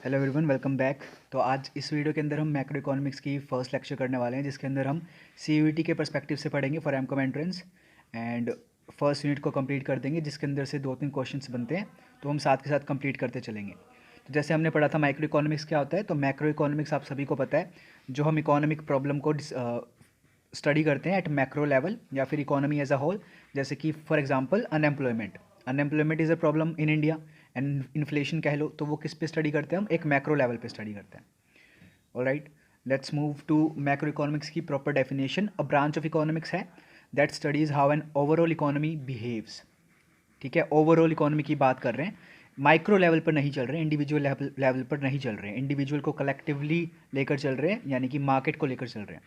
Hello everyone, welcome back. तो आज इस वीडियो के अंदर हम मैक्रो इकोनॉमिक्स की फर्स्ट लेक्चर करने वाले हैं, जिसके अंदर हम सीयूईटी के पर्सपेक्टिव से पढ़ेंगे for MCom entrance. And first unit को कंप्लीट कर देंगे, जिसके अंदर से 2-3 क्वेश्चंस बनते हैं, तो हम साथ के साथ कंप्लीट करते चलेंगे। तो जैसे हमने पढ़ा था माइक्रो इकोनॉमिक्स क्या होता है, तो मैक्रो इकोनॉमिक्स आप सभी को पता है, जो हम इकोनॉमिक प्रॉब्लम को स्टडी करते हैं एट मैक्रो लेवल या फिर इकोनॉमी एज अ होल। जैसे कि for example unemployment is a problem in India and inflation कह लो, तो वो किस पे स्टडी करते हैं, हम एक मैक्रो लेवल पे स्टडी करते हैं। Alright, let's move to macro economics की proper definition. A branch of economics है that studies how an overall economy behaves. ठीक है, ओवरऑल इकोनॉमी की बात कर रहे हैं, माइक्रो लेवल पर नहीं चल रहे हैं, इंडिविजुअल लेवल पर नहीं चल रहे हैं, इंडिविजुअल को कलेक्टिवली लेकर चल रहे हैं, यानी कि मार्केट को लेकर चल रहे हैं।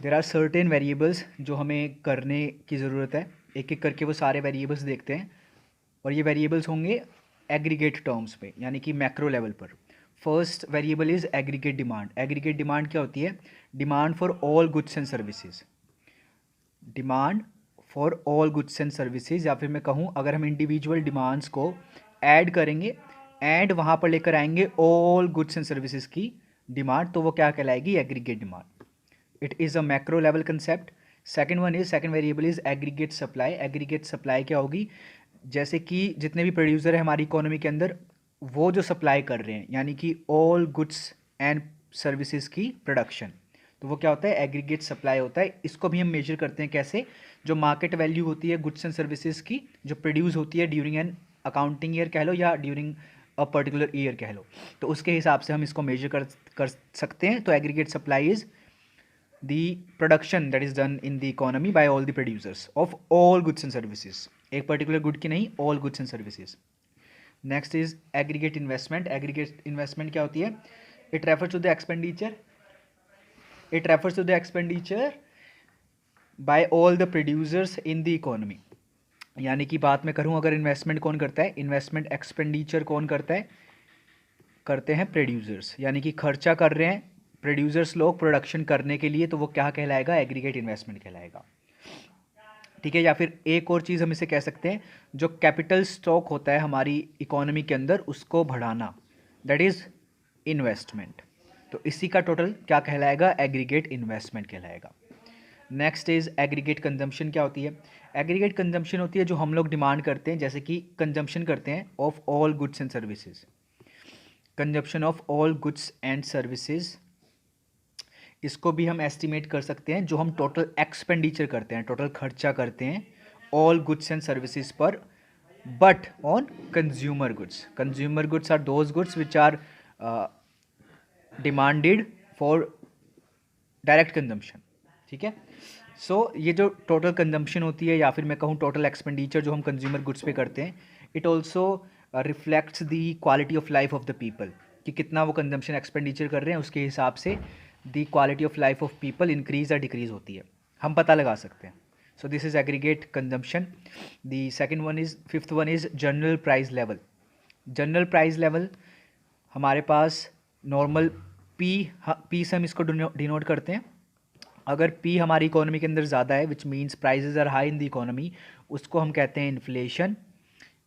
देर आर सर्टेन वेरिएबल्स जो हमें करने की ज़रूरत है, एक एक करके वो सारे वेरिएबल्स देखते हैं, और ये वेरिएबल्स होंगे एग्रीगेट टर्म्स पे, यानी कि मैक्रो लेवल पर। First variable is aggregate demand. Aggregate demand क्या होती है? Demand for all goods and services. Demand for all goods and services, या फिर मैं कहूँ अगर हम इंडिविजुअल डिमांड्स को ऐड करेंगे एंड वहाँ पर लेकर आएंगे ऑल गुड्स एंड सर्विसेज की डिमांड, तो वो क्या कहलाएगी? Aggregate demand. It is a macro level concept. Second variable is aggregate supply. Aggregate supply क्या होगी? जैसे कि जितने भी प्रोड्यूसर है हमारी इकोनॉमी के अंदर, वो जो सप्लाई कर रहे हैं, यानी कि ऑल गुड्स एंड सर्विसेज की प्रोडक्शन, तो वो क्या होता है? एग्रीगेट सप्लाई होता है। इसको भी हम मेजर करते हैं कैसे? जो मार्केट वैल्यू होती है गुड्स एंड सर्विसेज की, जो प्रोड्यूस होती है ड्यूरिंग एन अकाउंटिंग ईयर कह लो या ड्यूरिंग अ पर्टिकुलर ईयर कह लो, तो उसके हिसाब से हम इसको मेजर कर सकते हैं। तो aggregate supply is the production that is done in the economy by all the producers of all goods and services। एक पर्टिकुलर गुड की नहीं, all goods and services। Next is aggregate investment. Aggregate investment क्या होती है? It refers to the expenditure by all the producers in the economy. यानी कि बात मैं करूं, अगर इन्वेस्टमेंट कौन करता है, इन्वेस्टमेंट एक्सपेंडिचर कौन करता है? करते हैं प्रोड्यूसर्स, यानी कि खर्चा कर रहे हैं प्रोड्यूसर्स लोग प्रोडक्शन करने के लिए, तो वो क्या कहलाएगा? एग्रीगेट इन्वेस्टमेंट कहलाएगा। ठीक है, या फिर एक और चीज़ हम इसे कह सकते हैं, जो कैपिटल स्टॉक होता है हमारी इकोनॉमी के अंदर, उसको बढ़ाना, दैट इज इन्वेस्टमेंट। तो इसी का टोटल क्या कहलाएगा? एग्रीगेट इन्वेस्टमेंट कहलाएगा। Next is aggregate consumption. क्या होती है? एग्रीगेट कंजम्पशन होती है जो हम लोग डिमांड करते हैं, जैसे कि कंजम्पशन करते हैं of all goods and services. Consumption of all goods and services, इसको भी हम एस्टिमेट कर सकते हैं, जो हम टोटल एक्सपेंडिचर करते हैं, टोटल खर्चा करते हैं ऑल गुड्स एंड सर्विसेज पर, but on consumer goods. Consumer goods are those goods which are demanded for direct consumption. ठीक है, सो ये जो टोटल कंजम्पशन होती है, या फिर मैं कहूँ टोटल एक्सपेंडिचर जो हम कंज्यूमर गुड्स पे करते हैं, it also reflects the quality of life of the people, कि कितना वो कंजम्पशन एक्सपेंडिचर कर रहे हैं, उसके हिसाब से the quality of life of people increase या डिक्रीज होती है, हम पता लगा सकते हैं। सो this is aggregate consumption. The second one is, fifth one is general price level. General price level हमारे पास नॉर्मल पी से हम इसको डिनोट करते हैं। अगर पी हमारी इकोनॉमी के अंदर ज़्यादा है, which means prices are high in the economy, उसको हम कहते हैं inflation.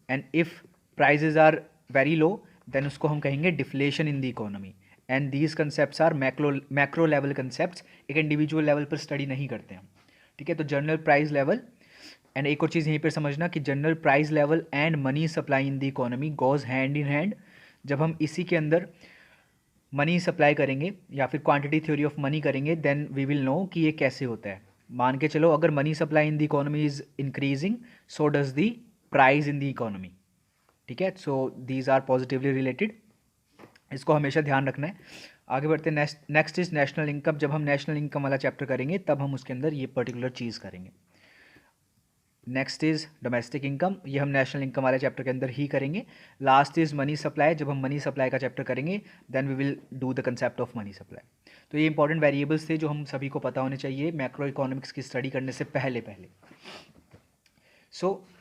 And if prices are very low, then उसको हम कहेंगे deflation in the economy. And these concept are macro level concept, एक इंडिविजुअल लेवल पर स्टडी नहीं करते हैं। ठीक है, तो जनरल प्राइस लेवल। एंड एक और चीज़ यहीं पर समझना कि general price level and money supply in the economy goes hand in hand. जब हम इसी के अंदर मनी सप्लाई करेंगे या फिर क्वांटिटी थ्योरी ऑफ मनी करेंगे, देन वी विल नो कि ये कैसे होता है। मान के चलो, अगर money supply in the economy is increasing, so does the price in the economy. ठीक है, so these are positively related, इसको हमेशा ध्यान रखना है। आगे बढ़ते हैं, नेक्स्ट इज नेशनल इनकम। जब हम नेशनल इनकम वाला चैप्टर करेंगे, तब हम उसके अंदर ये पर्टिकुलर चीज़ करेंगे। नेक्स्ट इज डोमेस्टिक इनकम, ये हम नेशनल इनकम वाले चैप्टर के अंदर ही करेंगे। Last is money supply. जब हम मनी सप्लाई का चैप्टर करेंगे, then we will do the concept of money supply. तो ये इंपॉर्टेंट वेरिएबल्स थे जो हम सभी को पता होने चाहिए मैक्रो इकोनॉमिक्स की स्टडी करने से पहले पहले।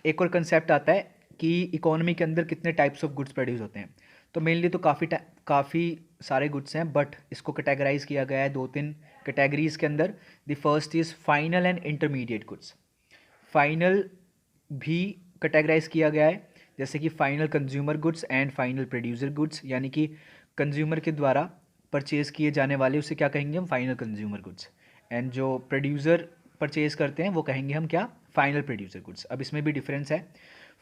एक और कंसेप्ट आता है कि इकोनॉमी के अंदर कितने टाइप्स ऑफ गुड्स प्रोड्यूस होते हैं। तो मेनली तो काफ़ी सारे गुड्स हैं, बट इसको कैटेगराइज किया गया है 2-3 कैटेगरीज के अंदर। The first is final and intermediate goods. Final भी कैटेगराइज किया गया है, जैसे कि final consumer goods and final producer goods, यानी कि कंज्यूमर के द्वारा परचेज़ किए जाने वाले उसे क्या कहेंगे हम, फाइनल कंज्यूमर गुड्स। एंड जो प्रोड्यूसर परचेज़ करते हैं वो कहेंगे हम क्या, फाइनल प्रोड्यूसर गुड्स। अब इसमें भी डिफरेंस है,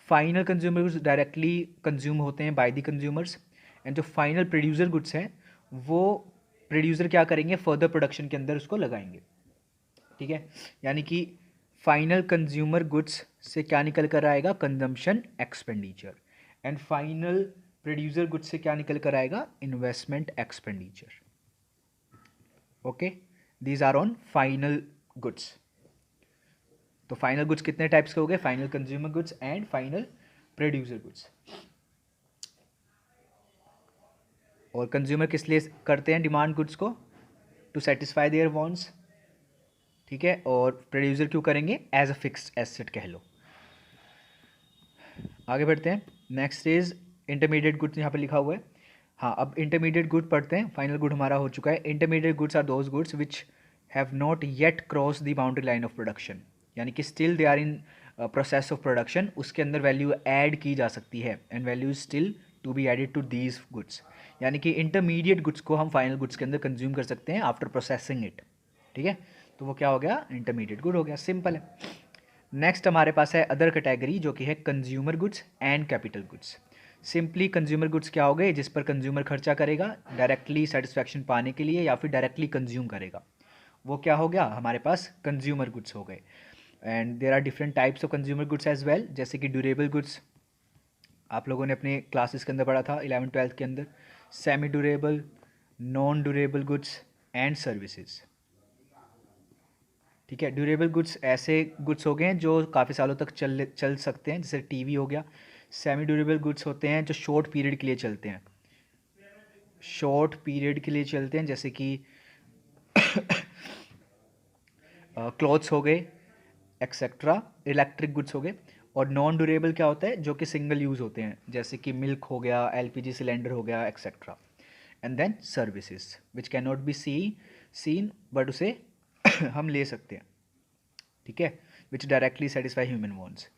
final consumer goods directly consume होते हैं बाय द कंज्यूमर्स, एंड जो फाइनल प्रोड्यूसर गुड्स हैं वो प्रोड्यूसर क्या करेंगे, फर्दर प्रोडक्शन के अंदर उसको लगाएंगे। ठीक है, यानी कि फाइनल कंज्यूमर गुड्स से क्या निकल कर आएगा, consumption expenditure, and final producer goods से क्या निकल कर आएगा, investment expenditure. Okay, these are on final goods. तो फाइनल गुड्स कितने टाइप्स के हो गए, final consumer goods and final producer goods. और कंज्यूमर किस लिए करते हैं डिमांड गुड्स को, टू सेटिस्फाई देयर वांट्स। ठीक है, और प्रोड्यूसर क्यों करेंगे, एज अ फिक्स्ड एसेट कह लो। आगे बढ़ते हैं, नेक्स्ट इज इंटरमीडिएट गुड्स, यहाँ पे लिखा हुआ है। हाँ, अब इंटरमीडिएट गुड पढ़ते हैं, फाइनल गुड हमारा हो चुका है। Intermediate goods are those goods which have not yet cross the boundary line of production, यानी कि still they are in process of production, उसके अंदर वैल्यू ऐड की जा सकती है, and value is still to be added to these goods. यानी कि इंटरमीडिएट गुड्स को हम फाइनल गुड्स के अंदर कंज्यूम कर सकते हैं आफ्टर प्रोसेसिंग इट। ठीक है, तो वो क्या हो गया, इंटरमीडिएट गुड हो गया, सिंपल है। नेक्स्ट हमारे पास है अदर कैटेगरी, जो कि है consumer goods and capital goods. Simply consumer goods क्या हो गए, जिस पर कंज्यूमर खर्चा करेगा डायरेक्टली सेटिस्फैक्शन पाने के लिए या फिर डायरेक्टली कंज्यूम करेगा, वो क्या हो गया हमारे पास, कंज्यूमर गुड्स हो गए। And there are different types of consumer goods as well, जैसे कि ड्यूरेबल गुड्स, आप लोगों ने अपने क्लासेस के अंदर पढ़ा था 11th-12th के अंदर, semi durable, non durable goods and services. ठीक है, ड्यूरेबल गुड्स ऐसे गुड्स हो गए हैं जो काफ़ी सालों तक चल सकते हैं, जैसे टीवी हो गया। सेमी ड्यूरेबल गुड्स होते हैं जो शॉर्ट पीरियड के लिए चलते हैं, शॉर्ट पीरियड के लिए चलते हैं, जैसे कि क्लॉथ्स हो गए एक्सेट्रा, इलेक्ट्रिक गुड्स हो गए। और नॉन ड्यूरेबल क्या होता है, जो कि सिंगल यूज़ होते हैं, जैसे कि मिल्क हो गया, एलपीजी सिलेंडर हो गया etcetera. And then services which can not be seen but उसे हम ले सकते हैं। ठीक है, which directly satisfy human wants.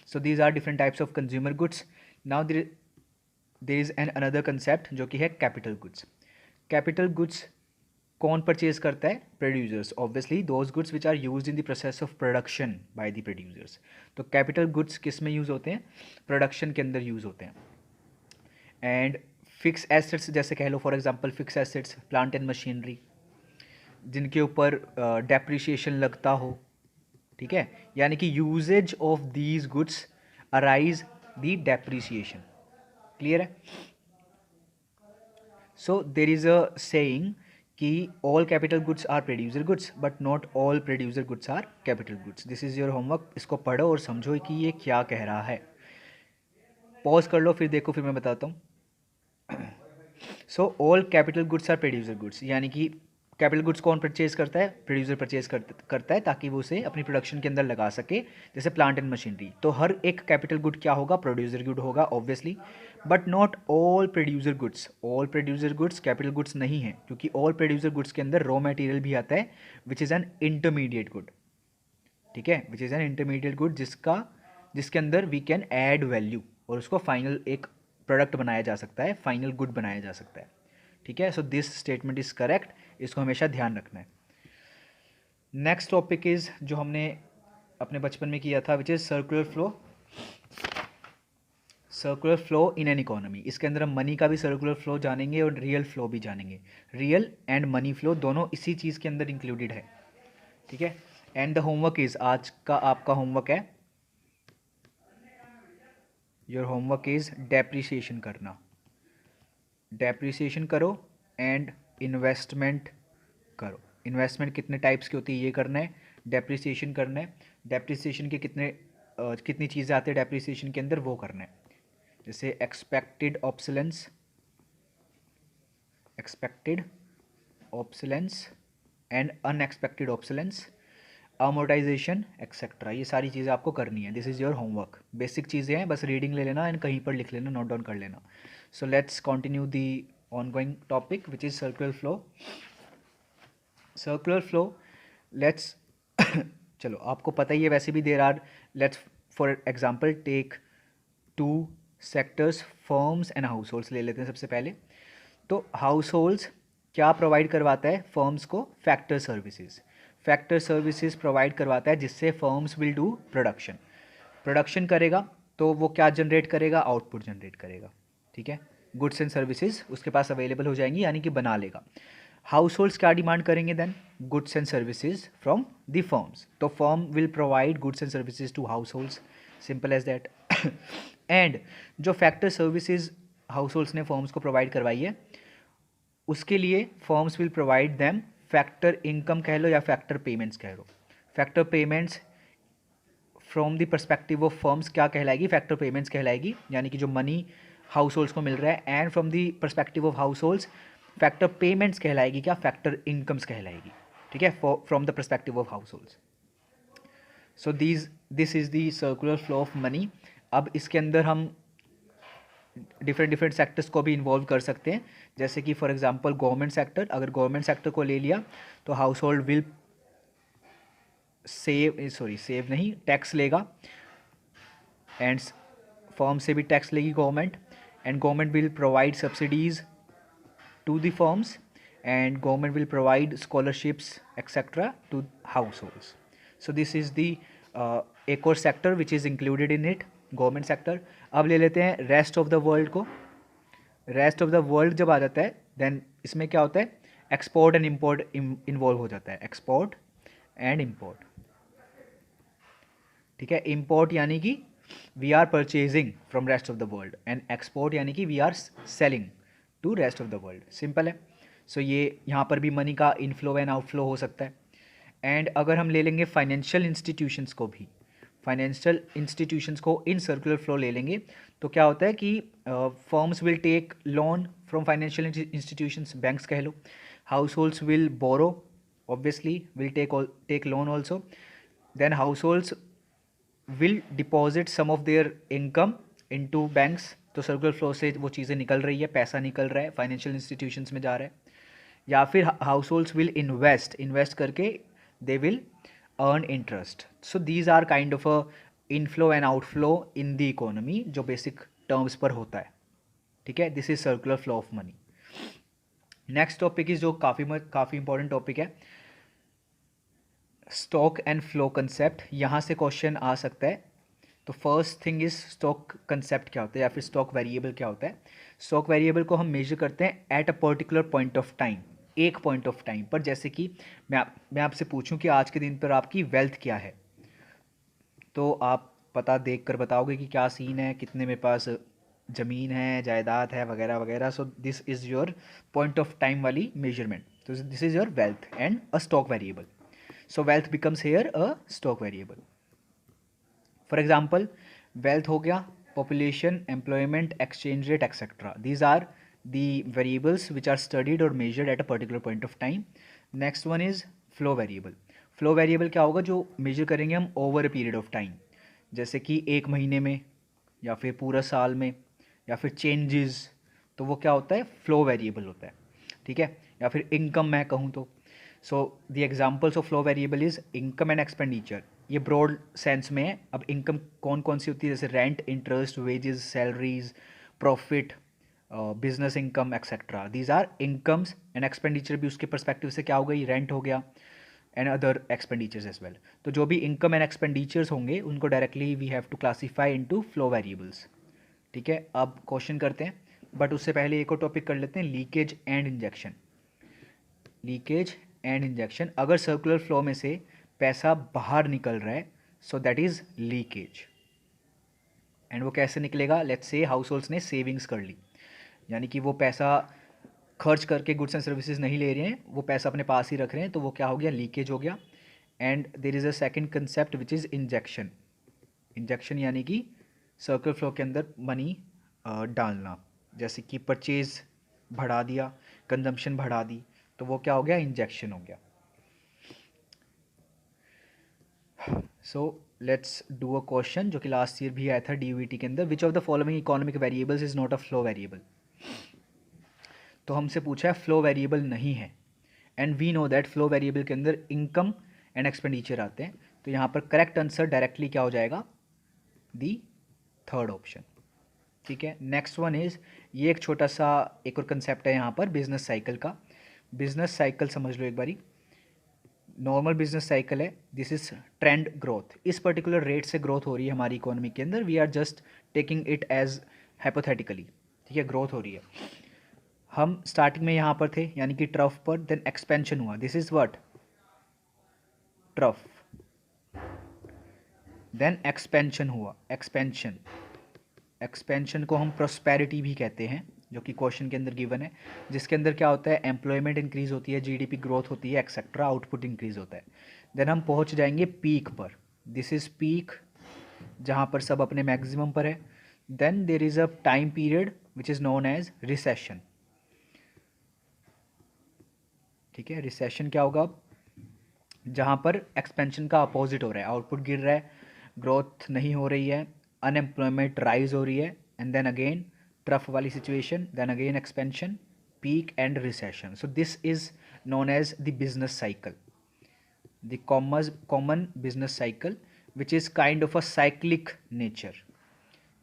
So these are different types of consumer goods. Now there is an another concept जो कि है कैपिटल गुड्स। कैपिटल गुड्स कौन परचेज करता है, producers, obviously those goods which are used in the process of production by the producers. तो capital goods किस में use होते हैं, प्रोडक्शन के अंदर यूज़ होते हैं। एंड फिक्स एसेट्स, जैसे कह लो for example fix assets, plant and machinery, जिनके ऊपर डेप्रिसिएशन लगता हो। ठीक है, यानी कि usages of these goods arise the depreciation. Clear है। So there is a saying कि all capital goods are producer goods but not all producer goods are capital goods. This is your homework, इसको पढ़ो और समझो कि ये क्या कह रहा है। पॉज कर लो, फिर देखो, फिर मैं बताता हूँ। So all capital goods are producer goods, यानी कि कैपिटल गुड्स कौन परचेज करता है, प्रोड्यूसर परचेज करता है, ताकि वो उसे अपनी प्रोडक्शन के अंदर लगा सके, जैसे प्लांट एंड मशीनरी। तो हर एक कैपिटल गुड क्या होगा, प्रोड्यूसर गुड होगा obviously, but not all producer goods. All producer goods capital goods नहीं है, क्योंकि ऑल प्रोड्यूसर गुड्स के अंदर रॉ मटेरियल भी आता है which is an intermediate good. ठीक है, which is an intermediate good जिसके अंदर वी कैन ऐड वैल्यू और उसको फाइनल एक प्रोडक्ट बनाया जा सकता है, फाइनल गुड बनाया जा सकता है। ठीक है, so this statement is correct, इसको हमेशा ध्यान रखना है। नेक्स्ट टॉपिक इज जो हमने अपने बचपन में किया था, which is circular flow. Circular flow in an economy, इसके अंदर हम मनी का भी सर्कुलर फ्लो जानेंगे और रियल फ्लो भी जानेंगे। रियल एंड मनी फ्लो दोनों इसी चीज़ के अंदर इंक्लूडेड है। ठीक है, एंड द होमवर्क इज, आज का आपका होमवर्क है, योर होमवर्क इज डेप्रिसिएशन करना। डेप्रिसिएशन करो एंड इन्वेस्टमेंट करो। इन्वेस्टमेंट कितने टाइप्स की होती है ये करना है, डेप्रिसिएशन करना है, डेप्रिसिएशन के कितनी चीज़ें आती है डेप्रिसिएशन के अंदर वो करना है, जैसे expected obsolescence and unexpected obsolescence, amortisation etcetera. ये सारी चीज़ें आपको करनी है। This is your homework, basic चीज़ें हैं, बस रीडिंग ले लेना एंड कहीं पर लिख लेना, नोट डाउन कर लेना। So let's continue the ongoing topic which is circular flow. Circular flow, let's चलो आपको पता ही है वैसे भी, there are, let's for example take 2 sectors, firms and households ले लेते हैं सबसे पहले। तो हाउस होल्ड्स क्या प्रोवाइड करवाता है फर्म्स को? Factor services. Factor services provide करवाता है जिससे firms will do production. Production करेगा तो वो क्या जनरेट करेगा? आउटपुट जनरेट करेगा। ठीक है, गुड्स एंड सर्विसेज उसके पास अवेलेबल हो जाएंगी, यानी कि बना लेगा। हाउस होल्ड्स क्या डिमांड करेंगे then? Goods and services from the firms. तो firm will provide goods and services to households, simple as that. And जो फैक्टर सर्विसेज हाउस होल्ड्स ने फर्म्स को प्रोवाइड करवाई है, उसके लिए firms will provide them factor income कह लो या फैक्टर पेमेंट्स कह लो। Factor payments from the perspective of firms क्या कहलाएगी? फैक्टर पेमेंट्स कहलाएगी, यानी कि जो मनी हाउस होल्ड्स को मिल रहा है। And from the perspective of households factor payments कहलाएगी क्या? फैक्टर इनकम्स कहलाएगी। ठीक है, from the perspective of households. So this is the circular flow of money. अब इसके अंदर हम डिफरेंट सेक्टर्स को भी इन्वॉल्व कर सकते हैं, जैसे कि फॉर एग्जांपल गवर्नमेंट सेक्टर। अगर गवर्नमेंट सेक्टर को ले लिया तो हाउस होल्ड विल सेव नहीं, टैक्स लेगा, एंड फर्म से भी टैक्स लेगी government, and government will provide subsidies to the firms, and government will provide scholarships etcetera to households. So this is the एक और sector which is included in it, government sector. अब ले लेते हैं rest of the world को। Rest of the world जब आ जाता है देन इसमें क्या होता है? एक्सपोर्ट एंड इम्पोर्ट इन्वॉल्व हो जाता है, एक्सपोर्ट एंड इम्पोर्ट। ठीक है, इम्पोर्ट यानी कि we are purchasing from rest of the world, and export यानी कि we are selling to rest of the world. Simple है। सो ये यहाँ पर भी मनी का इनफ्लो एंड आउटफ्लो हो सकता है। एंड अगर हम ले लेंगे फाइनेंशियल इंस्टीट्यूशंस को भी, फाइनेंशियल इंस्टीट्यूशंस को इन सर्कुलर फ्लो ले लेंगे तो क्या होता है कि firms will take loan from financial institutions, banks कह लो। Households will borrow, obviously will take loan also. Then households will deposit some of their income into banks. तो सर्कुलर फ्लो से वो चीज़ें निकल रही है, पैसा निकल रहा है, फाइनेंशियल इंस्टीट्यूशंस में जा रहा है। या फिर हाउस होल्ड्स विल इन्वेस्ट करके they will earn interest. So these are kind of a inflow and outflow in the economy, जो बेसिक टर्म्स पर होता है। ठीक है, this is circular flow of money. Next topic is जो काफ़ी important topic है, स्टॉक एंड फ्लो कंसेप्ट। यहाँ से क्वेश्चन आ सकता है। तो first thing is stock concept क्या होता है या फिर स्टॉक वेरिएबल क्या होता है? स्टॉक वेरिएबल को हम मेजर करते हैं eight a particular point of time, एक पॉइंट ऑफ टाइम पर। जैसे कि मैं आपसे पूछूं कि आज के दिन पर आपकी वेल्थ क्या है, तो आप पता देख कर बताओगे कि क्या सीन है, कितने मेरे पास ज़मीन है, जायदाद है, वगैरह वगैरह। So this is your point of time वाली मेजरमेंट। तो this is your wealth and a stock variable. So wealth becomes here a stock variable. For example wealth हो गया population, employment, exchange rate etcetera. These are the variables which are studied और measured at a particular point of time. Next one is flow variable. Flow variable क्या होगा? जो measure करेंगे हम over a period of time, जैसे कि एक महीने में या फिर पूरा साल में या फिर चेंजेस। तो वो क्या होता है? फ्लो वेरिएबल होता है। ठीक है, या फिर इनकम मैं कहूँ तो। So the examples of flow variable is income and expenditure. ये ब्रॉड सेंस में है। अब इनकम कौन कौन सी होती है? जैसे rent, interest, wages, salaries, profit, business income etcetera. These are incomes. And expenditure भी उसके परस्पेक्टिव से क्या हो गई? रेंट हो गया and other expenditures as well. तो जो भी इनकम एंड एक्सपेंडिचर्स होंगे उनको directly we have to classify into flow variables. ठीक है, अब क्वेश्चन करते हैं, बट उससे पहले एक और टॉपिक कर लेते हैं, leakage and injection. Leakage and injection, अगर सर्कुलर फ्लो में से पैसा बाहर निकल रहा है so that is leakage. And वो कैसे निकलेगा? लेट्स से हाउस होल्ड्स ने सेविंग्स कर ली, यानी कि वो पैसा खर्च करके गुड्स एंड सर्विसेज नहीं ले रहे हैं, वो पैसा अपने पास ही रख रहे हैं, तो वो क्या हो गया? लीकेज हो गया। And there is a second concept which is injection. Injection यानी कि सर्कुलर फ्लो के अंदर मनी डालना, जैसे कि परचेज बढ़ा दिया, कंजम्पशन बढ़ा दी, तो वो क्या हो गया? इंजेक्शन हो गया। So let's do a question जो कि लास्ट ईयर भी आया था डीयूईटी के अंदर। Which of the following economic variables is not a flow variable? तो हमसे पूछा है फ्लो वेरिएबल नहीं है, and we know that flow variable के अंदर इनकम एंड एक्सपेंडिचर आते हैं। तो यहाँ पर करेक्ट आंसर डायरेक्टली क्या हो जाएगा? दी थर्ड ऑप्शन। ठीक है। नेक्स्ट वन इज़, ये एक छोटा सा एक और कंसेप्ट है यहाँ पर बिजनेस साइकिल का। बिजनेस साइकिल समझ लो एक बारी। नॉर्मल बिजनेस साइकिल है, दिस इज ट्रेंड ग्रोथ। इस पर्टिकुलर रेट से ग्रोथ हो रही है हमारी इकोनॉमी के अंदर, we are just taking it as hypothetically, ठीक है, ग्रोथ हो रही है। हम स्टार्टिंग में यहाँ पर थे यानी कि ट्रफ पर, देन एक्सपेंशन हुआ, this is what, trough, then expansion हुआ, एक्सपेंशन। एक्सपेंशन को हम प्रोस्पेरिटी भी कहते हैं, जो कि क्वेश्चन के अंदर गिवन है, जिसके अंदर क्या होता है, एम्प्लॉयमेंट इंक्रीज होती है, जीडीपी ग्रोथ होती है, एक्सेट्रा, आउटपुट इंक्रीज होता है। देन हम पहुंच जाएंगे पीक पर, दिस इज पीक, जहां पर सब अपने मैक्सिमम पर है। Then there is a time period which is known as recession, ठीक है। रिसेशन क्या होगा, जहां पर एक्सपेंशन का अपोजिट हो रहा है, आउटपुट गिर रहा है, ग्रोथ नहीं हो रही है, अनएम्प्लॉयमेंट राइज हो रही है, एंड देन अगेन ट्रफ वाली situation, then again expansion, peak and recession. So this is known as the business cycle, the common business cycle which is kind of a cyclic nature.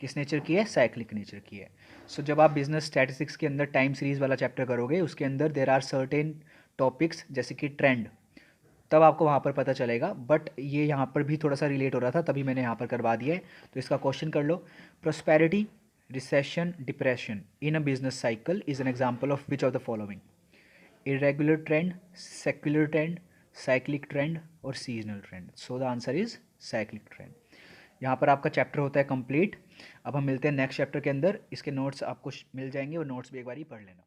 किस nature की है, cyclic nature की है। सो जब आप business statistics के अंदर time series वाला चैप्टर करोगे, उसके अंदर देर आर सर्टेन टॉपिक्स जैसे कि ट्रेंड, तब आपको वहाँ पर पता चलेगा, बट ये यहाँ पर भी थोड़ा सा रिलेट हो रहा था, तभी मैंने यहाँ पर करवा दिया है। तो इसका क्वेश्चन कर लो, prosperity, recession, depression in a business cycle is an example of which of the following, irregular trend, secular trend, cyclic trend और seasonal trend. So the answer is cyclic trend. यहाँ पर आपका चैप्टर होता है complete. अब हम मिलते हैं नेक्स्ट चैप्टर के अंदर, इसके नोट्स आपको मिल जाएंगे, और नोट्स भी एक बार ही पढ़ लेना।